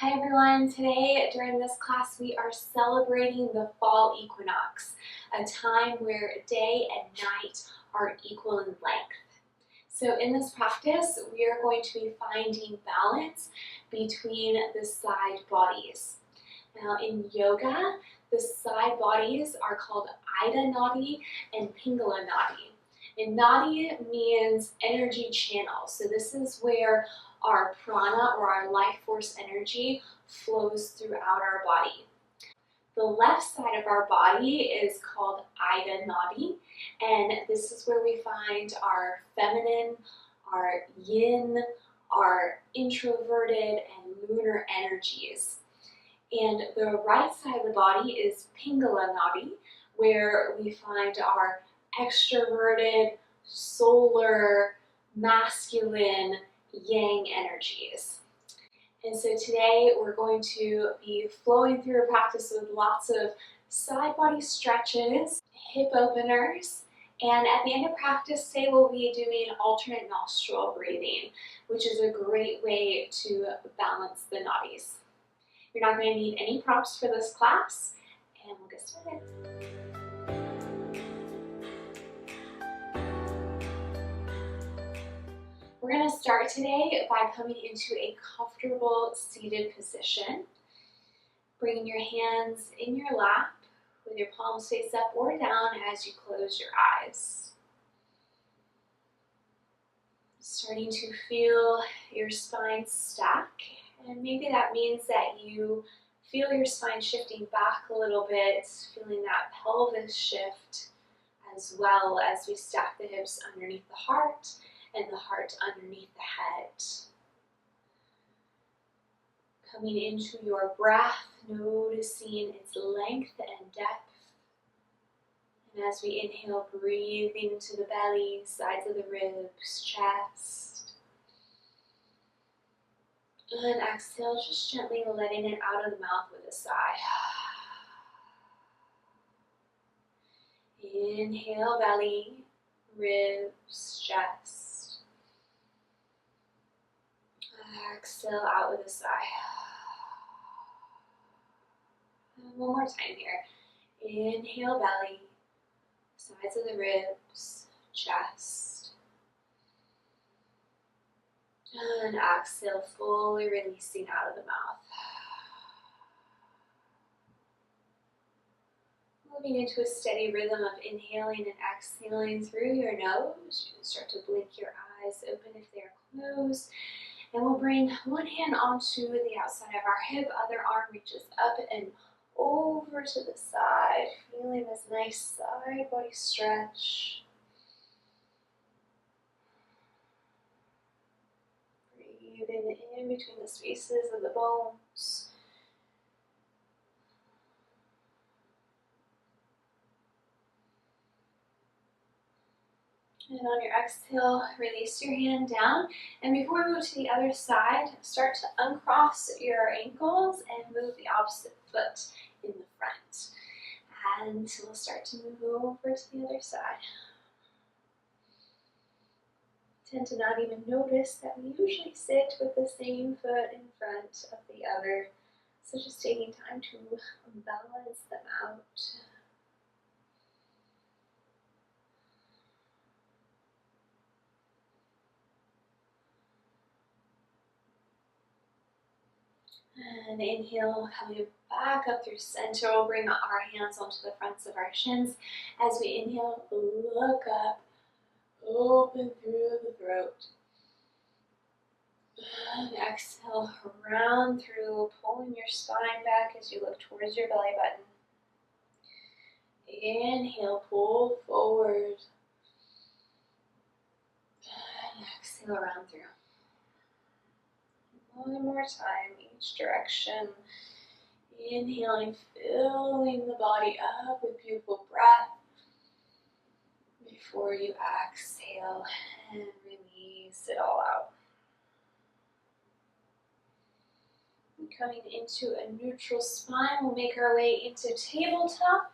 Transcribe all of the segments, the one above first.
Hi everyone, today during this class we are celebrating the fall equinox, a time where day and night are equal in length. So in this practice we are going to be finding balance between the side bodies. Now in yoga, the side bodies are called Ida Nadi and Pingala Nadi. And Nadi means energy channel, so this is where our prana or our life force energy flows throughout our body. The left side of our body is called Ida Nadi, and this is where we find our feminine, our yin, our introverted and lunar energies. And the right side of the body is Pingala Nadi, where we find our extroverted, solar, masculine, yang energies. And so today we're going to be flowing through a practice with lots of side body stretches, hip openers, and at the end of practice today we'll be doing alternate nostril breathing, which is a great way to balance the nadis. You're not going to need any props for this class, and we'll get started. We're going to start today by coming into a comfortable seated position. Bringing your hands in your lap with your palms face up or down as you close your eyes. Starting to feel your spine stack, and maybe that means that you feel your spine shifting back a little bit, feeling that pelvis shift as well as we stack the hips underneath the heart and the heart underneath the head. Coming into your breath, noticing its length and depth. And as we inhale, breathing into the belly, sides of the ribs, chest. And exhale, just gently letting it out of the mouth with a sigh. Inhale, belly, ribs, chest. Exhale out with a sigh. And one more time here. Inhale, belly, sides of the ribs, chest. And exhale, fully releasing out of the mouth. Moving into a steady rhythm of inhaling and exhaling through your nose. You can start to blink your eyes open if they're closed. And we'll bring one hand onto the outside of our hip, other arm reaches up and over to the side, feeling this nice side body stretch. Breathing in between the spaces of the bones. And on your exhale, release your hand down. And before we move to the other side, start to uncross your ankles and move the opposite foot in the front. And we'll start to move over to the other side. Tend to not even notice that we usually sit with the same foot in front of the other. So just taking time to balance them out. And inhale, coming back up through center. We'll bring our hands onto the fronts of our shins. As we inhale, look up, open through the throat. And exhale, round through, pulling your spine back as you look towards your belly button. Inhale, pull forward. And exhale, round through. One more time, each direction. Inhaling, filling the body up with beautiful breath before you exhale and release it all out. And coming into a neutral spine, we'll make our way into tabletop.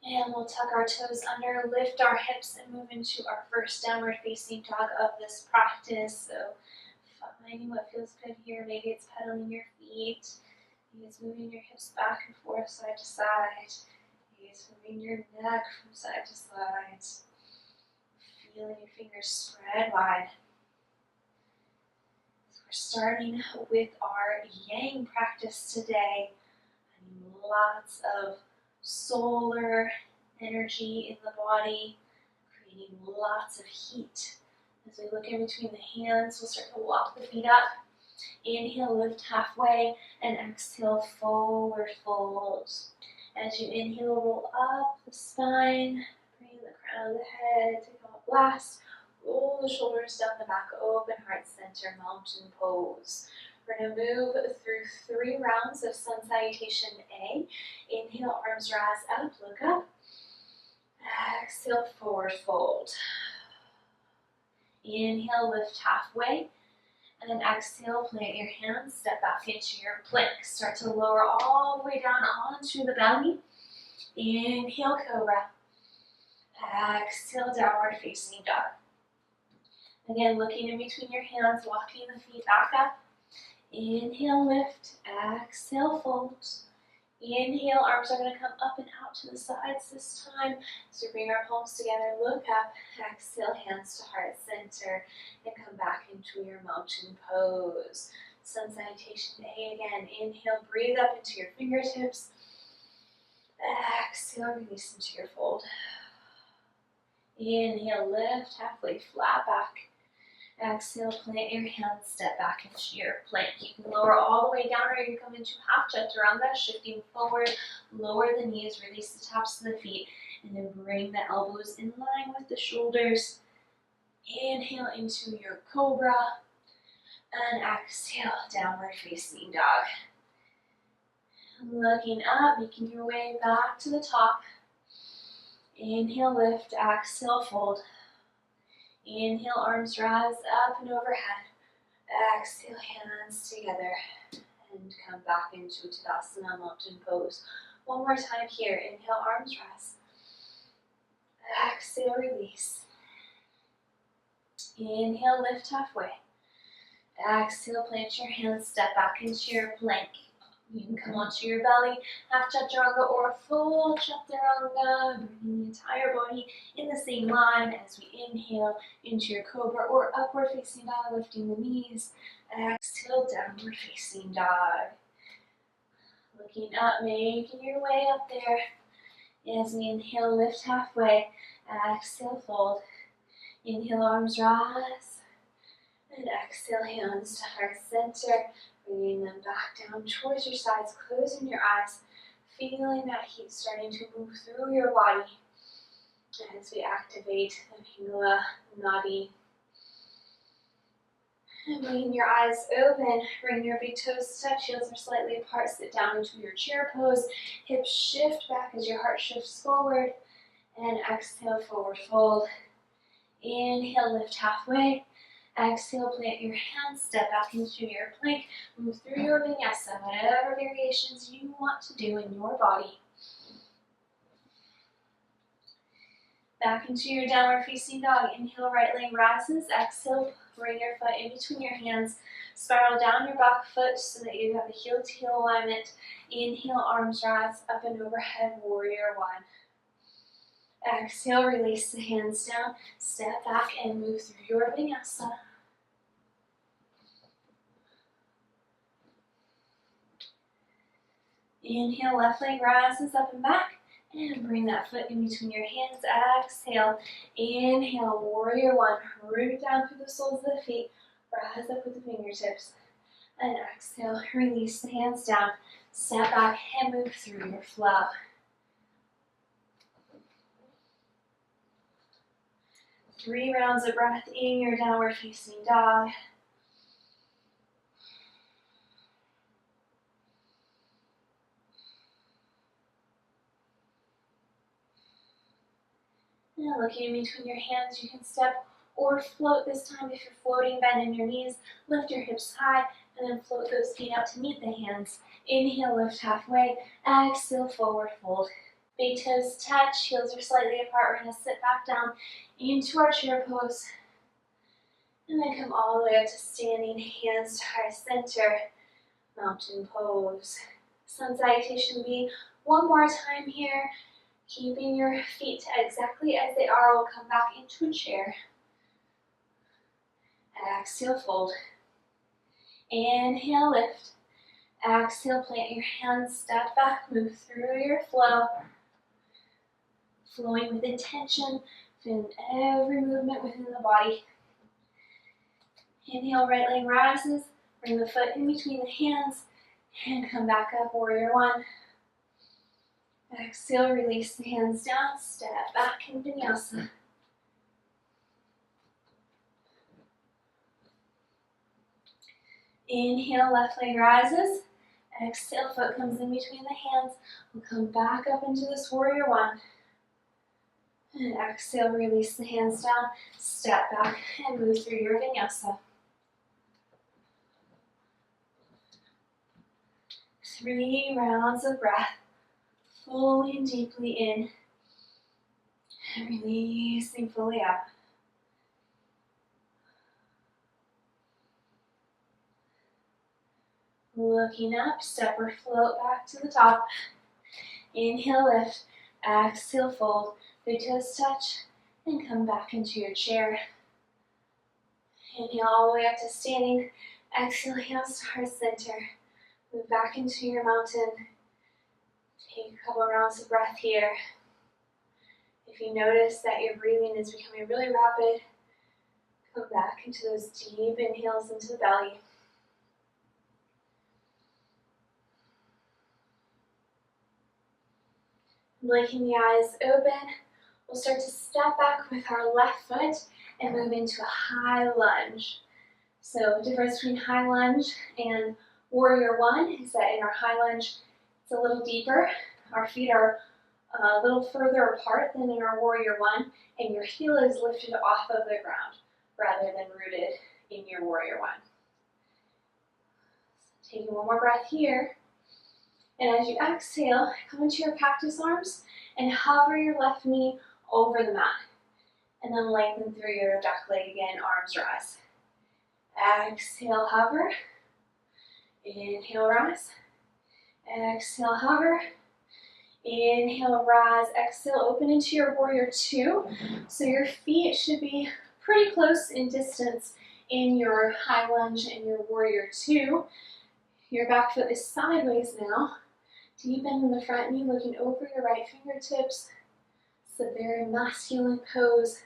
And we'll tuck our toes under, lift our hips, and move into our first downward facing dog of this practice. So finding what feels good here. Maybe it's pedaling your feet. Maybe it's moving your hips back and forth, side to side. Maybe it's moving your neck from side to side. Feeling your fingers spread wide. So we're starting with our yang practice today. Lots of solar energy in the body, creating lots of heat. As we look in between the hands, we'll start to walk the feet up. Inhale, lift halfway, and exhale, forward fold. As you inhale, roll up the spine, bring the crown of the head, take a blast, roll the shoulders down the back, open heart center, mountain pose. We're going to move through 3 rounds of sun salutation A. Inhale, arms rise up, look up. Exhale, forward fold. Inhale, lift halfway. And then exhale, plant your hands, step back into your plank. Start to lower all the way down onto the belly. Inhale, cobra. Exhale, downward facing dog. Again, looking in between your hands, walking the feet back up. Inhale, lift. Exhale, fold. Inhale, arms are going to come up and out to the sides this time. So bring our palms together, look up, exhale, hands to heart center, and come back into your mountain pose. Sun salutation A again. Inhale, breathe up into your fingertips. Exhale, release into your fold. Inhale, lift, halfway flat back. Exhale, plant your hands, step back into your plank. You can lower all the way down or you can come into half chaturanga, shifting forward, lower the knees, release the tops of the feet, and then bring the elbows in line with the shoulders. Inhale into your cobra, and exhale, downward facing dog. Looking up, making your way back to the top. Inhale, lift, exhale, fold. Inhale, arms rise up and overhead. Exhale, hands together. And come back into Tadasana, mountain pose. One more time here. Inhale, arms rise. Exhale, release. Inhale, lift halfway. Exhale, plant your hands, step back into your plank. You can come onto your belly, half chaturanga or full chaturanga, bringing the entire body in the same line as we inhale into your cobra or upward facing dog, lifting the knees. Exhale, downward facing dog. Looking up, making your way up there. As we inhale, lift halfway. Exhale, fold. Inhale, arms rise. And exhale, hands to heart center. Bringing them back down towards your sides, closing your eyes, feeling that heat starting to move through your body as we activate the Pingala Nadi. And bringing your eyes open, bring your big toes touch, heels are slightly apart, sit down into your chair pose, hips shift back as your heart shifts forward, and exhale, forward fold. Inhale, lift halfway. Exhale, plant your hands, step back into your plank, move through your vinyasa, whatever variations you want to do in your body. Back into your downward facing dog. Inhale, right leg rises. Exhale, bring your foot in between your hands. Spiral down your back foot so that you have a heel to heel alignment. Inhale, arms rise up and overhead, warrior one. Exhale, release the hands down, step back and move through your vinyasa. Inhale, left leg rises up and back, and bring that foot in between your hands. Exhale, inhale, warrior one, root down through the soles of the feet, rise up with the fingertips, and exhale, release the hands down, step back and move through your flow. Three rounds of breath in your downward facing dog. And looking in between your hands, you can step or float this time. If you're floating, bend in your knees, lift your hips high, and then float those feet out to meet the hands. Inhale, lift halfway. Exhale, forward fold. Big toes touch, heels are slightly apart. We're going to sit back down into our chair pose. And then come all the way up to standing, hands to heart center, mountain pose. Sun salutation will be one more time here. Keeping your feet exactly as they are, we'll come back into a chair. Exhale, fold. Inhale, lift. Exhale, plant your hands, step back, move through your flow. Flowing with intention, feeling every movement within the body. Inhale, right leg rises, bring the foot in between the hands, and come back up, warrior one. Exhale, release the hands down, step back in vinyasa. Inhale, left leg rises. Exhale, foot comes in between the hands. We'll come back up into this warrior one. And exhale, release the hands down, step back, and move through your vinyasa. 3 rounds of breath, fully and deeply in, and releasing fully out. Looking up, step or float back to the top. Inhale, lift. Exhale, fold. Big toes touch, and come back into your chair. Inhale all the way up to standing. Exhale, hands to heart center. Move back into your mountain. Take a couple rounds of breath here. If you notice that your breathing is becoming really rapid, come back into those deep inhales into the belly. Blinking the eyes open, we'll start to step back with our left foot and move into a high lunge. So the difference between high lunge and warrior one is that in our high lunge, it's a little deeper. Our feet are a little further apart than in our warrior one, and your heel is lifted off of the ground rather than rooted in your warrior one. So taking one more breath here. And as you exhale, come into your cactus arms and hover your left knee over the mat. And then lengthen through your duck leg again, arms rise. Exhale, hover. Inhale, rise. Exhale, hover. Inhale, rise. Exhale, open into your warrior two. So your feet should be pretty close in distance in your high lunge and your warrior two. Your back foot is sideways now. Deep bend in the front knee, looking over your right fingertips. It's a very masculine pose.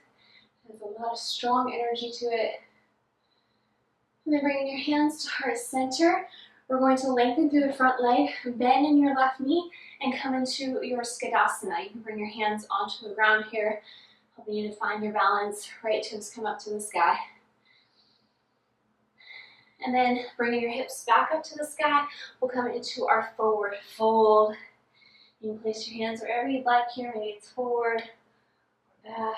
There's a lot of strong energy to it. And then bringing your hands to heart center, we're going to lengthen through the front leg, bend in your left knee, and come into your Skadasana. You can bring your hands onto the ground here, helping you to find your balance. Right toes come up to the sky. And then bringing your hips back up to the sky, we'll come into our forward fold. You can place your hands wherever you'd like here. Maybe it's forward or back.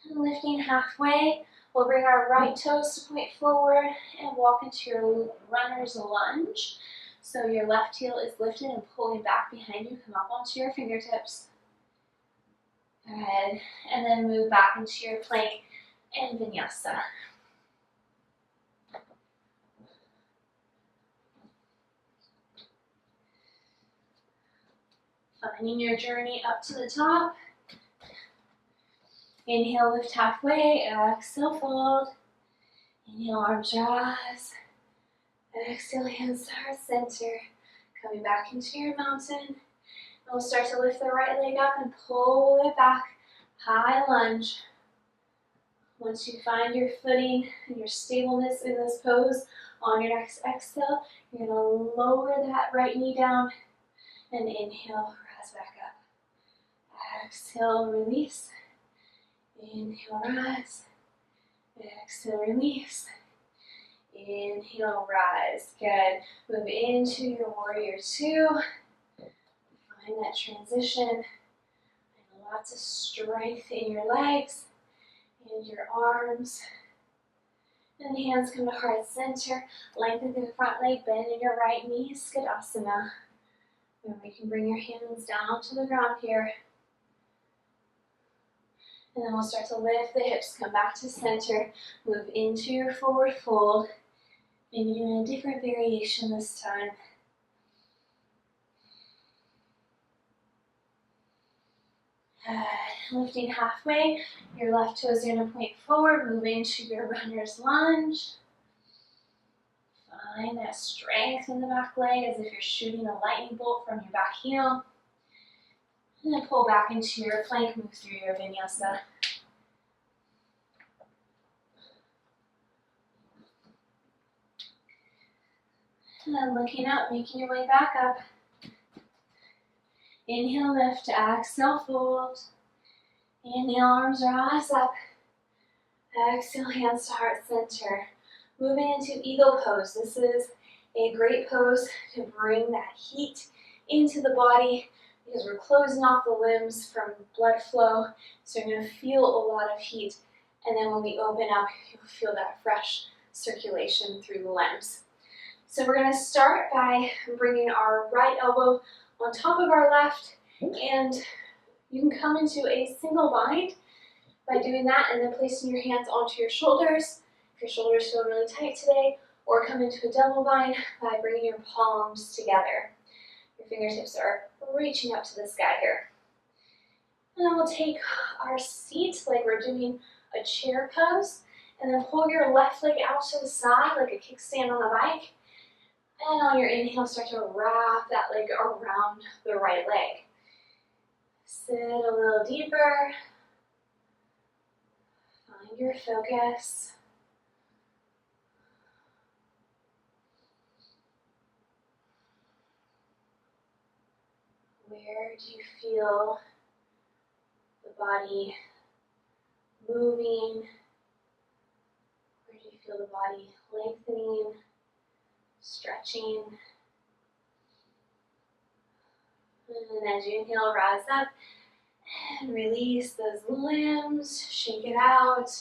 And lifting halfway, we'll bring our right toes to point forward and walk into your runner's lunge. So your left heel is lifted and pulling back behind you. Come up onto your fingertips. Good. And then move back into your plank and vinyasa. Finding your journey up to the top. Inhale, lift halfway. Exhale, fold. Inhale, arms rise. Exhale, hands to heart center. Coming back into your mountain. And we'll start to lift the right leg up and pull it back. High lunge. Once you find your footing and your stableness in this pose, on your next exhale, you're going to lower that right knee down and inhale, rise back up. Exhale, release. Inhale, rise. Exhale, release. Inhale, rise. Good. Move into your warrior two. Find that transition. And lots of strength in your legs and your arms. And the hands come to heart center. Lengthen through the front leg, bend in your right knee, Skadasana. And we can bring your hands down to the ground here. And then we'll start to lift the hips, come back to center, move into your forward fold. Maybe doing a different variation this time. Lifting halfway, your left toes are going to point forward, move into your runner's lunge. Find that strength in the back leg as if you're shooting a lightning bolt from your back heel. And then pull back into your plank, move through your vinyasa. And then looking up, making your way back up. Inhale, lift, exhale, fold. Inhale, arms rise up. Exhale, hands to heart center. Moving into eagle pose. This is a great pose to bring that heat into the body because we're closing off the limbs from blood flow. So you're going to feel a lot of heat. And then when we open up, you'll feel that fresh circulation through the limbs. So we're going to start by bringing our right elbow on top of our left, and you can come into a single bind by doing that and then placing your hands onto your shoulders if your shoulders feel really tight today, or come into a double bind by bringing your palms together. Your fingertips are reaching up to the sky here. And then we'll take our seat like we're doing a chair pose, and then pull your left leg out to the side like a kickstand on a bike. And on your inhale, start to wrap that leg around the right leg. Sit a little deeper. Find your focus. Where do you feel the body moving? Where do you feel the body lengthening? Stretching. And as you inhale, rise up and release those limbs, shake it out.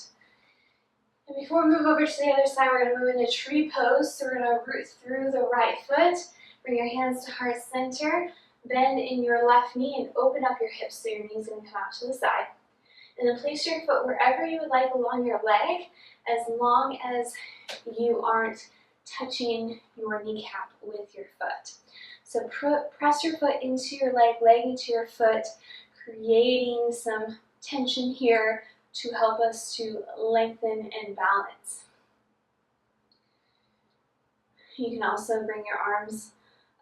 And before we move over to the other side, we're going to move into tree pose. So we're going to root through the right foot, bring your hands to heart center, bend in your left knee and open up your hips so your knee's going to come out to the side. And then place your foot wherever you would like along your leg, as long as you aren't touching your kneecap with your foot. So press your foot into your leg into your foot, creating some tension here to help us to lengthen and balance. You can also bring your arms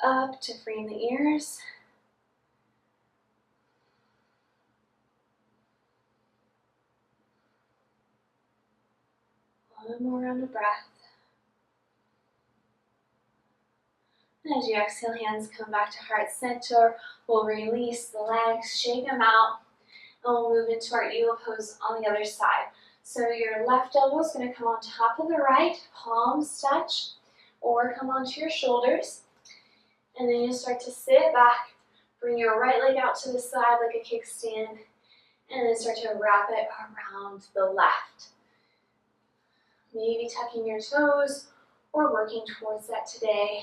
up to frame the ears. One more round of breath. And as you exhale, hands come back to heart center. We'll release the legs, shake them out, and we'll move into our eagle pose on the other side. So your left elbow is going to come on top of the right, palms touch, or come onto your shoulders. And then you'll start to sit back, bring your right leg out to the side like a kickstand, and then start to wrap it around the left. Maybe tucking your toes or working towards that today.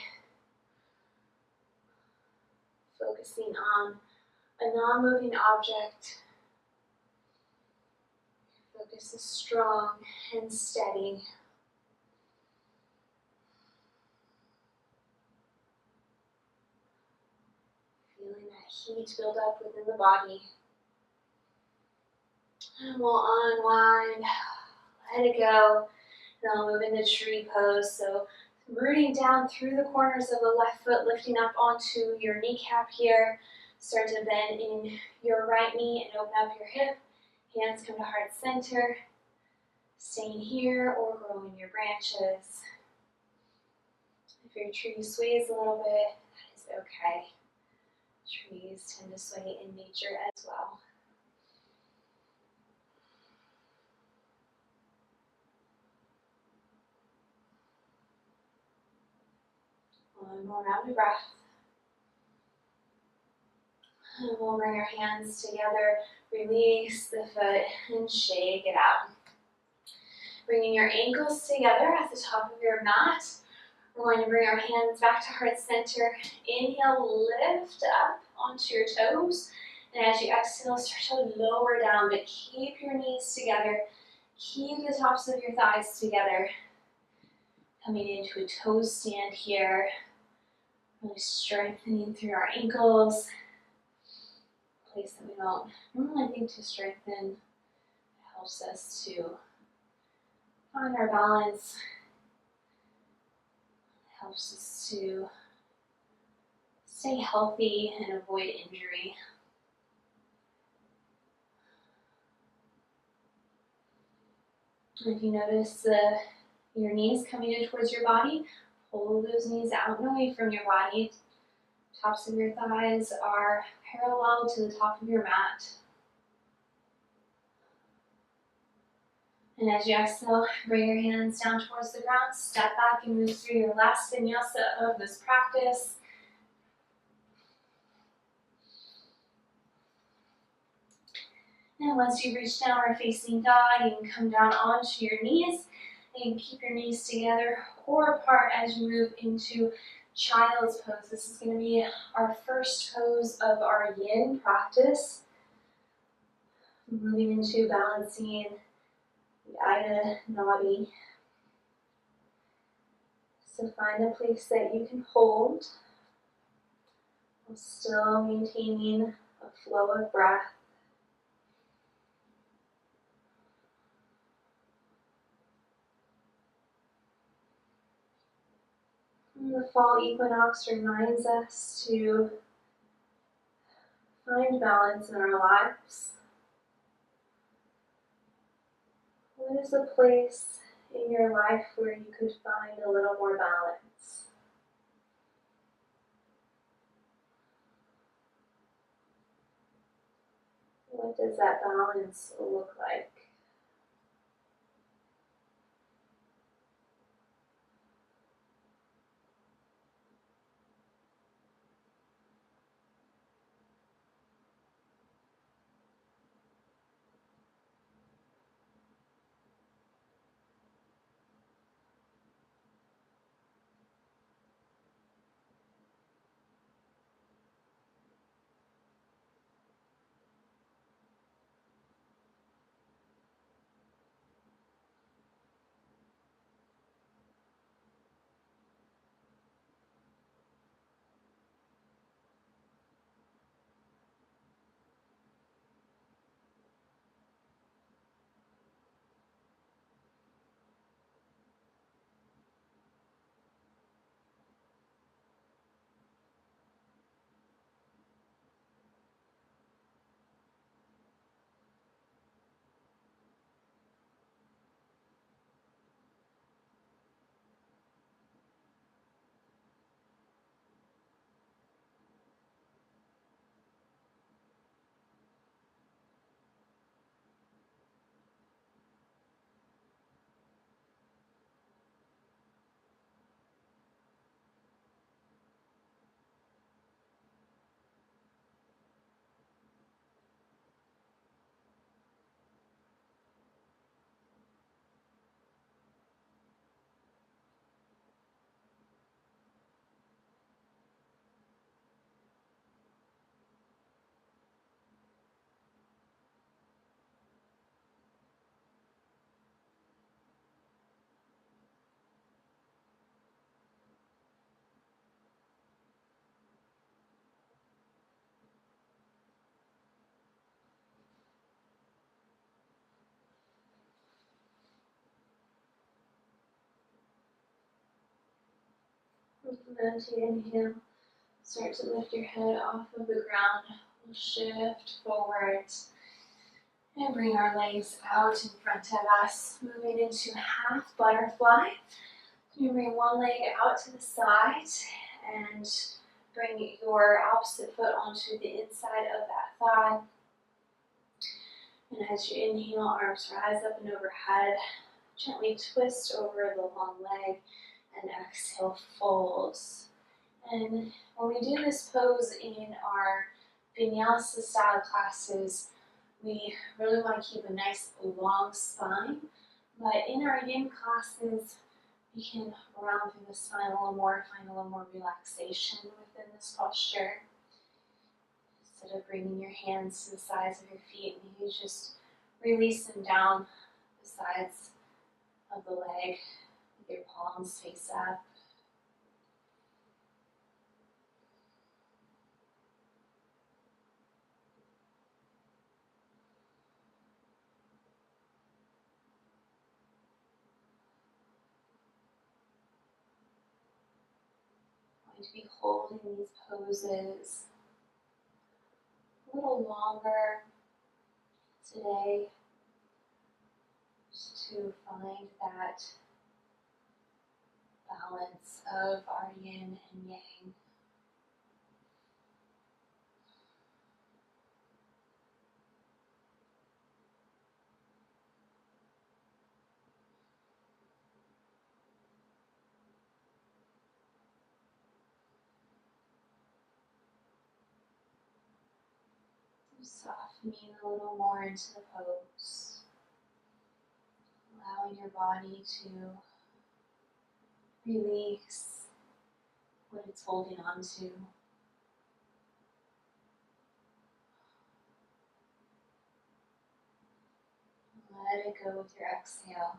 Focusing on a non-moving object. Focus is strong and steady. Feeling that heat build up within the body. And we'll unwind, let it go. And I'll move into tree pose. So rooting down through the corners of the left foot, lifting up onto your kneecap here. Start to bend in your right knee and open up your hip. Hands come to heart center. Staying here or growing your branches. If your tree sways a little bit, that is okay. Trees tend to sway in nature as well. One more round of breath. And we'll bring our hands together, release the foot, and shake it out. Bringing your ankles together at the top of your mat. We're going to bring our hands back to heart center. Inhale, lift up onto your toes. And as you exhale, start to lower down, but keep your knees together. Keep the tops of your thighs together. Coming into a toe stand here. Really strengthening through our ankles. A place that we don't normally think to strengthen. It helps us to find our balance. It helps us to stay healthy and avoid injury. If you notice your knees coming in towards your body, pull those knees out and away from your body. Tops of your thighs are parallel to the top of your mat. And as you exhale, bring your hands down towards the ground, step back and move through your last vinyasa of this practice. And once you reach downward facing dog, you can come down onto your knees. And keep your knees together or apart as you move into child's pose. This is going to be our first pose of our yin practice. Moving into balancing the Ida Nadi. So find a place that you can hold while still maintaining a flow of breath. And the fall equinox reminds us to find balance in our lives. What is a place in your life where you could find a little more balance? What does that balance look like? And as you inhale, start to lift your head off of the ground. We'll shift forward and bring our legs out in front of us, moving into half butterfly. You bring one leg out to the side and bring your opposite foot onto the inside of that thigh. And as you inhale, arms rise up and overhead. Gently twist over the long leg and exhale, folds. And when we do this pose in our vinyasa style classes, we really want to keep a nice long spine. But in our yin classes, we can round through the spine a little more, find a little more relaxation within this posture. Instead of bringing your hands to the sides of your feet, maybe just release them down the sides of the leg with your palms face up. Going to be holding these poses a little longer today, just to find that balance of our yin and yang. Softening a little more into the pose, allowing your body to release what it's holding on to. Let it go with your exhale.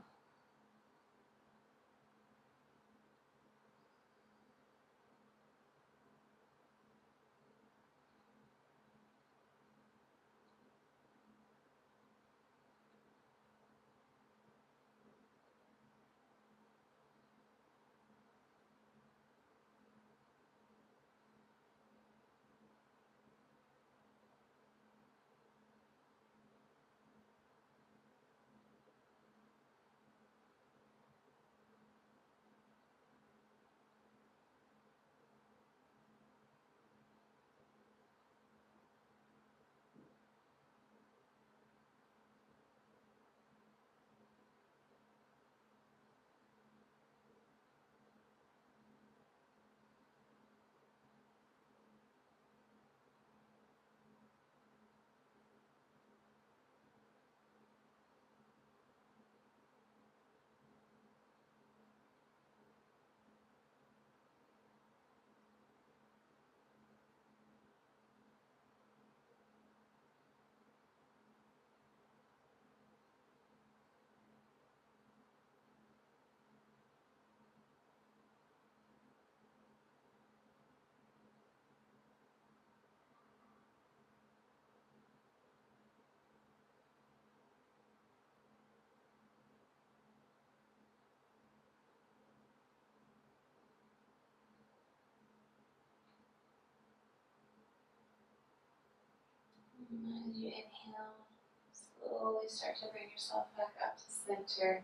As you inhale, slowly start to bring yourself back up to center.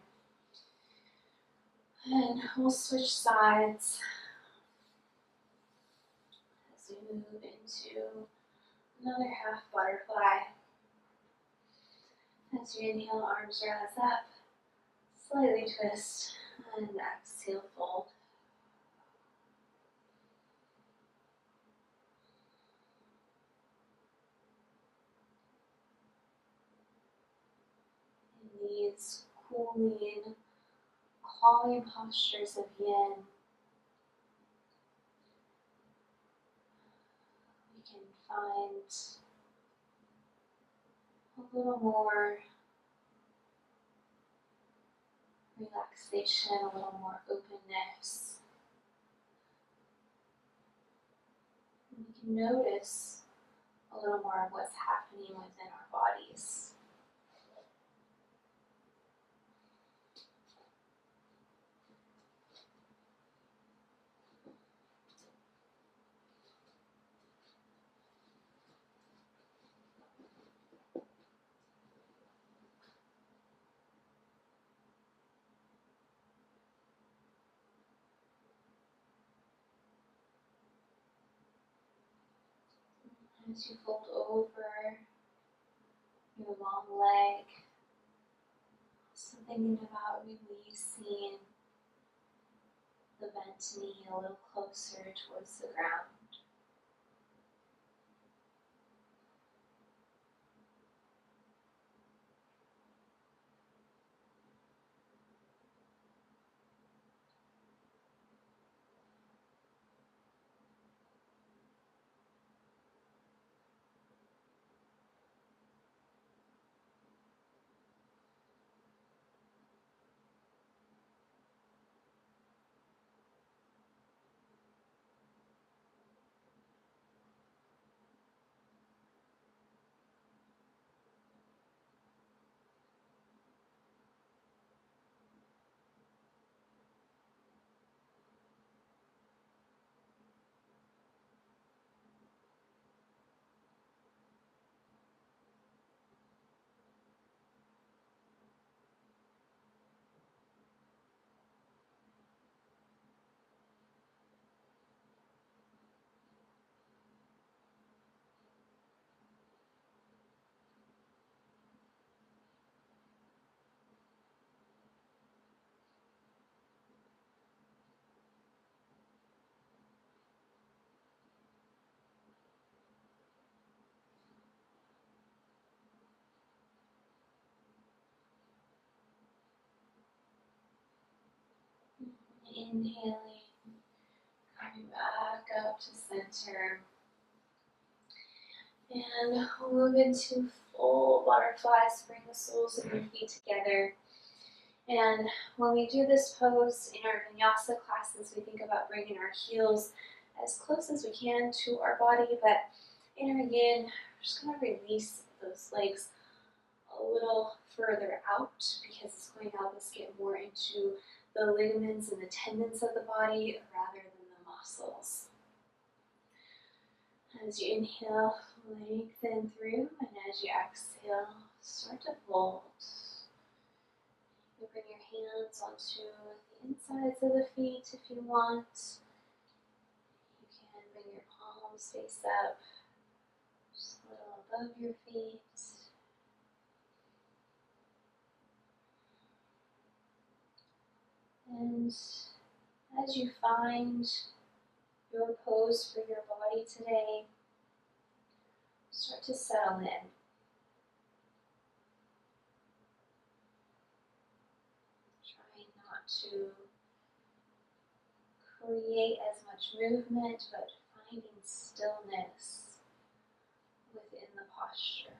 And we'll switch sides as we move into another half butterfly. As you inhale, arms rise up, slightly twist, and exhale, fold. In these cooling, calming postures of yin, we can find a little more relaxation, a little more openness. And we can notice a little more of what's happening within our bodies. As you fold over your long leg, also thinking about releasing the bent knee a little closer towards the ground. Inhaling, coming back up to center. And we'll move into full butterflies. Bring the soles of your feet together. And when we do this pose in our vinyasa classes, we think about bringing our heels as close as we can to our body, but again, we're just going to release those legs a little further out because it's going to help us get more into the ligaments and the tendons of the body rather than the muscles. As you inhale, lengthen through, and as you exhale, start to fold. You bring your hands onto the insides of the feet if you want. You can bring your palms face up, just a little above your feet. And as you find your pose for your body today, start to settle in. Trying not to create as much movement, but finding stillness within the posture.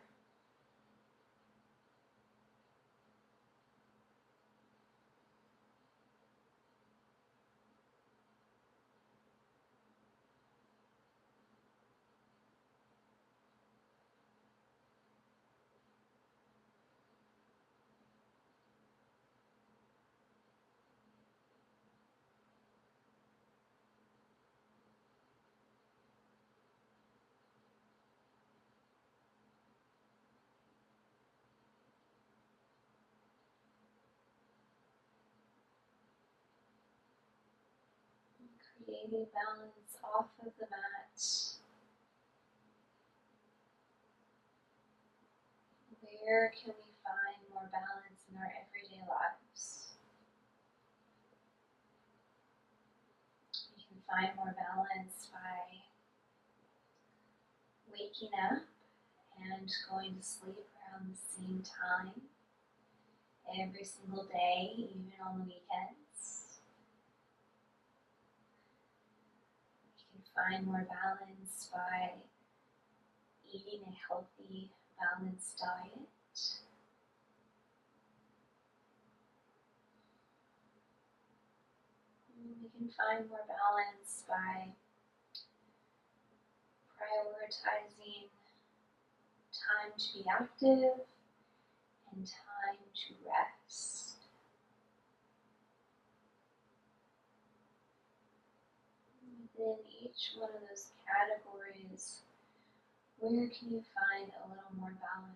Creating balance off of the mat. Where can we find more balance in our everyday lives? We can find more balance by waking up and going to sleep around the same time every single day, even on the weekends. We can find more balance by eating a healthy, balanced diet. We can find more balance by prioritizing time to be active and time to rest. Within each one of those categories, where can you find a little more balance?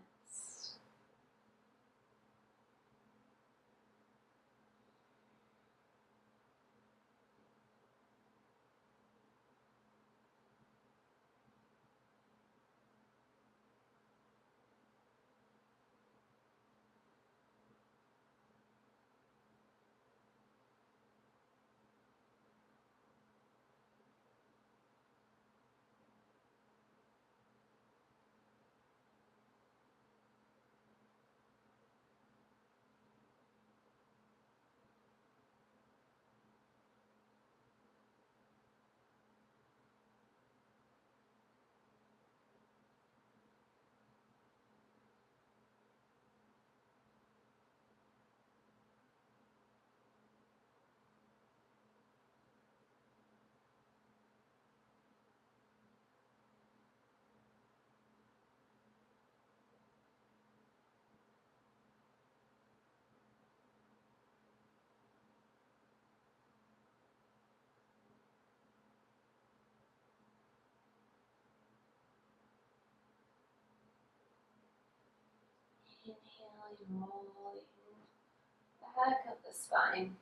Inhaling, rolling back up the spine.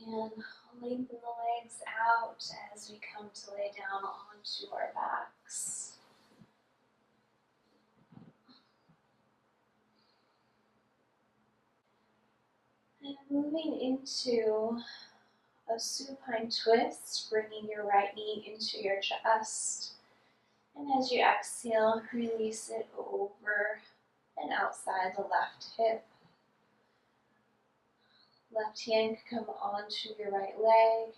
And lengthen the legs out as we come to lay down onto our backs. And moving into a supine twist, bringing your right knee into your chest. And as you exhale, release it over and outside the left hip. Left hand can come onto your right leg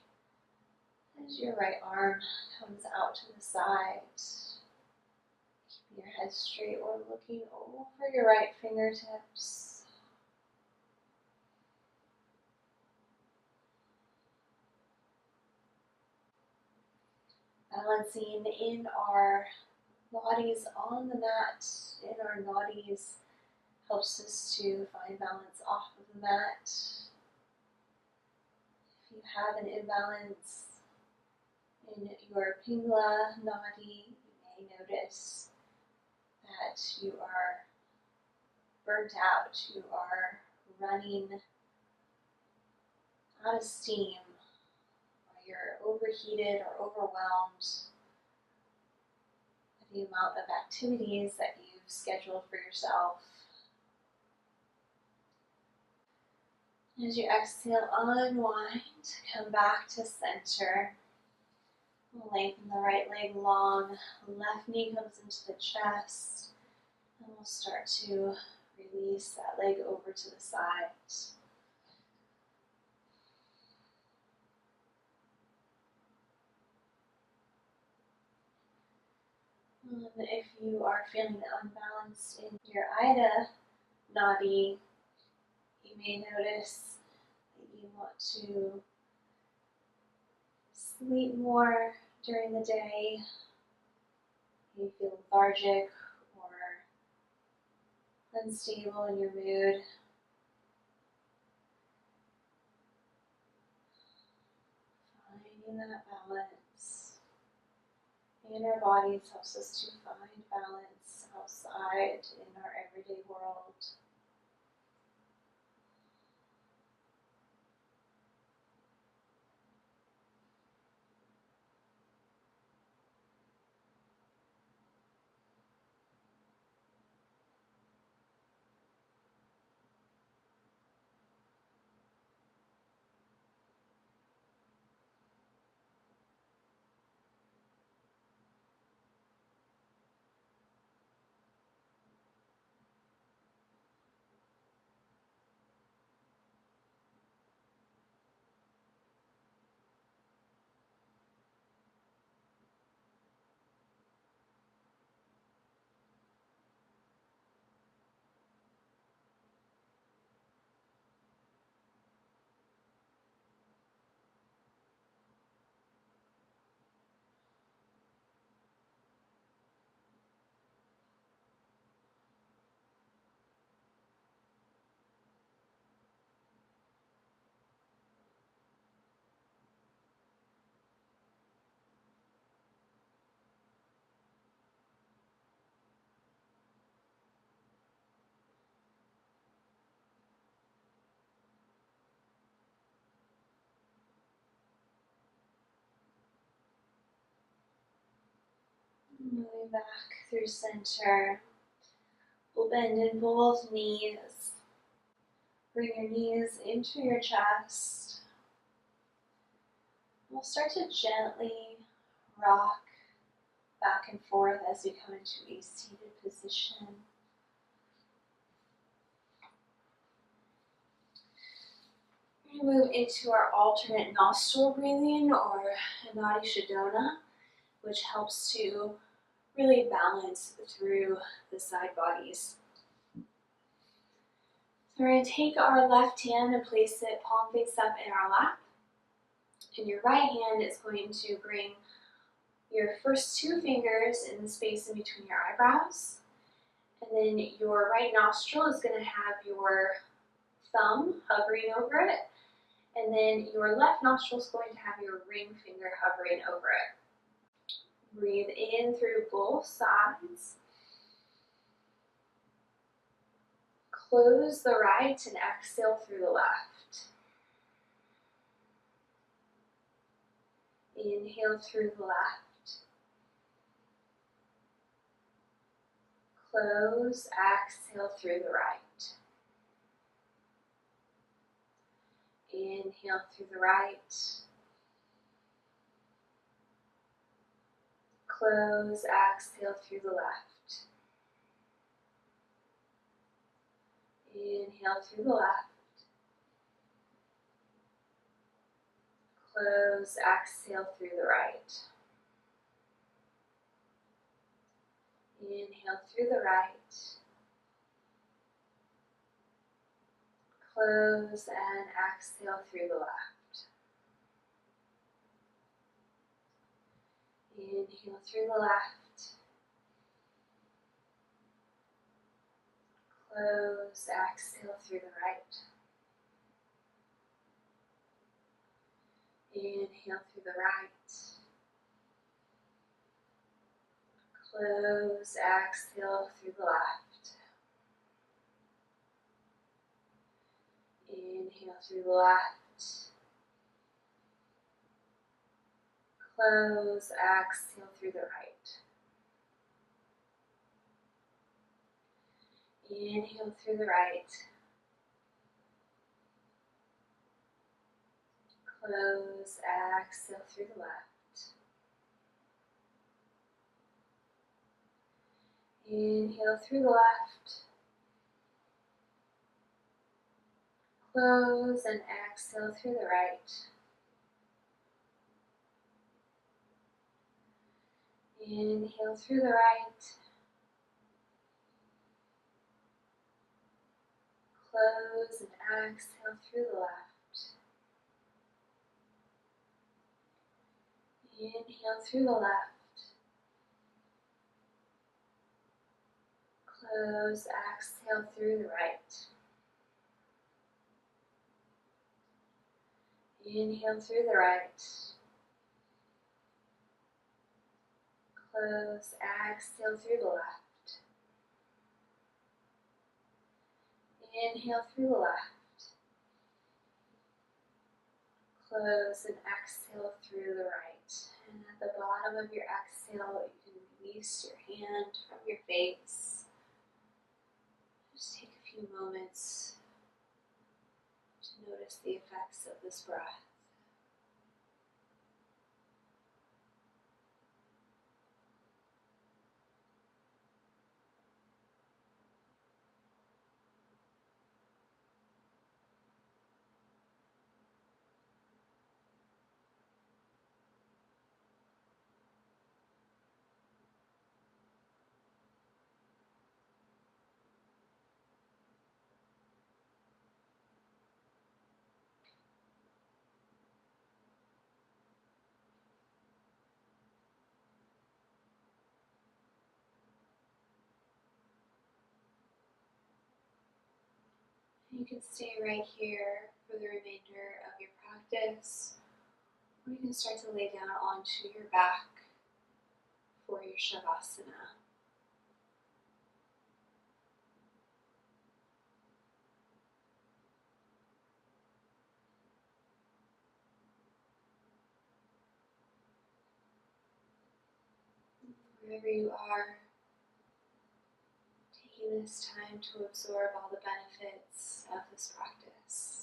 as your right arm comes out to the side. Keeping your head straight or looking over your right fingertips. Balancing in our bodies on the mat, in our nadis, helps us to find balance off of the mat. If you have an imbalance in your Pingala nadi, you may notice that you are burnt out, you are running out of steam, or you're overheated or overwhelmed with the amount of activities that you've scheduled for yourself. As you exhale, unwind, come back to center. Lengthen the right leg long, left knee comes into the chest, and we'll start to release that leg over to the side. If you are feeling unbalanced in your Ida nadi, you may notice that you want to sleep more during the day. You feel lethargic or unstable in your mood. Finding that balance in our bodies helps us to find balance outside in our everyday world. Moving back through center. We'll bend in both knees. Bring your knees into your chest. We'll start to gently rock back and forth as we come into a seated position. We're going to move into our alternate nostril breathing, or Nadi Shodhana, which helps to really balance through the side bodies. So we're going to take our left hand and place it palm face up in our lap. And your right hand is going to bring your first two fingers in the space in between your eyebrows. And then your right nostril is going to have your thumb hovering over it. And then your left nostril is going to have your ring finger hovering over it. Breathe in through both sides. Close the right and exhale through the left. Inhale through the left. Close, exhale through the right. Inhale through the right. Close, exhale through the left. Inhale through the left. Close, exhale through the right. Inhale through the right. Close and exhale through the left. Inhale through the left. Close, exhale through the right. Inhale through the right. Close, exhale through the left. Inhale through the left. Close, exhale through the right. Inhale through the right. Close, exhale through the left. Inhale through the left. Close and exhale through the right. Inhale through the right. Close and exhale through the left. Inhale through the left. Close, exhale through the right. Inhale through the right. Close, exhale through the left. Inhale through the left. Close and exhale through the right. And at the bottom of your exhale, you can release your hand from your face. Just take a few moments to notice the effects of this breath. You can stay right here for the remainder of your practice, or you can start to lay down onto your back for your Shavasana. Wherever you are, taking this time to absorb all the benefits of this practice.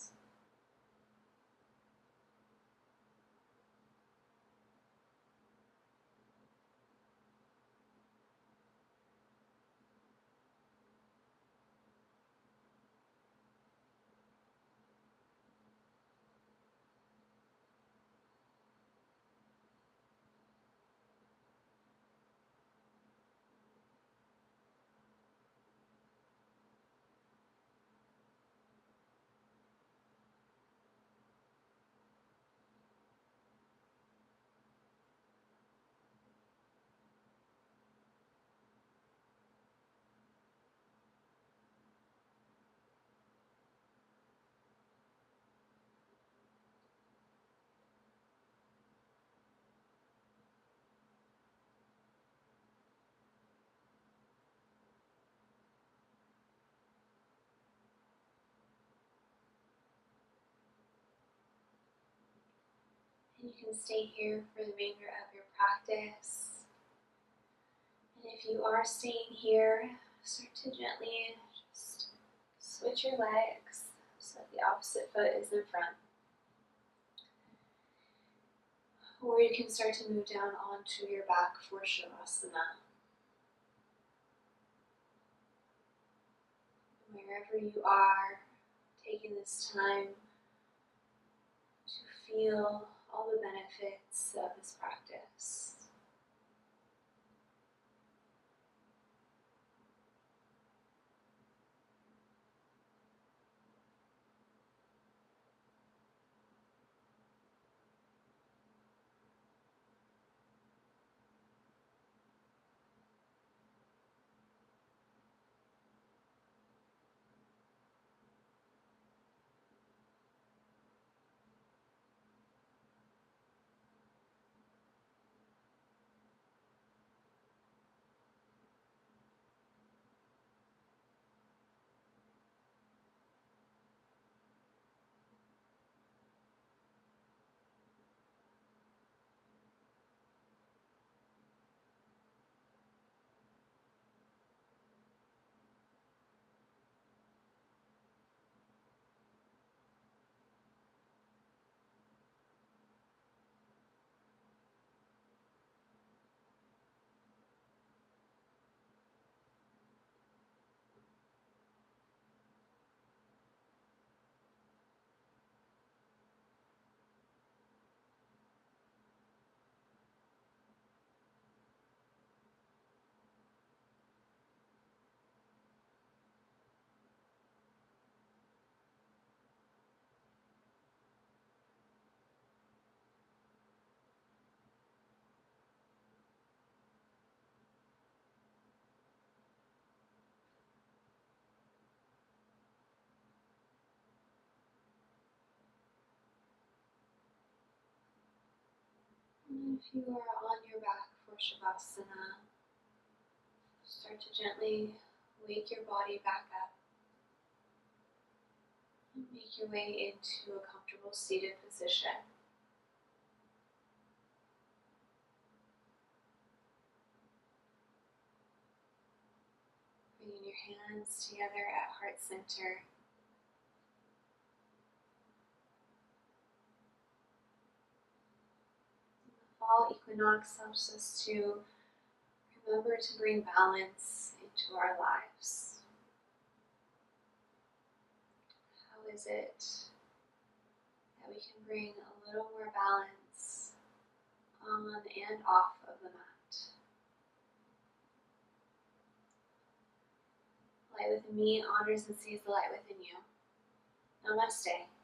And you can stay here for the remainder of your practice. And if you are staying here, start to gently just switch your legs so that the opposite foot is in front. Or you can start to move down onto your back for Shavasana. Wherever you are, taking this time to feel all the benefits of this practice. And if you are on your back for Shavasana, start to gently wake your body back up and make your way into a comfortable seated position. Bringing your hands together at heart center. The fall equinox helps us to remember to bring balance into our lives. How is it that we can bring a little more balance on and off of the mat? Light within me honors and sees the light within you. Namaste.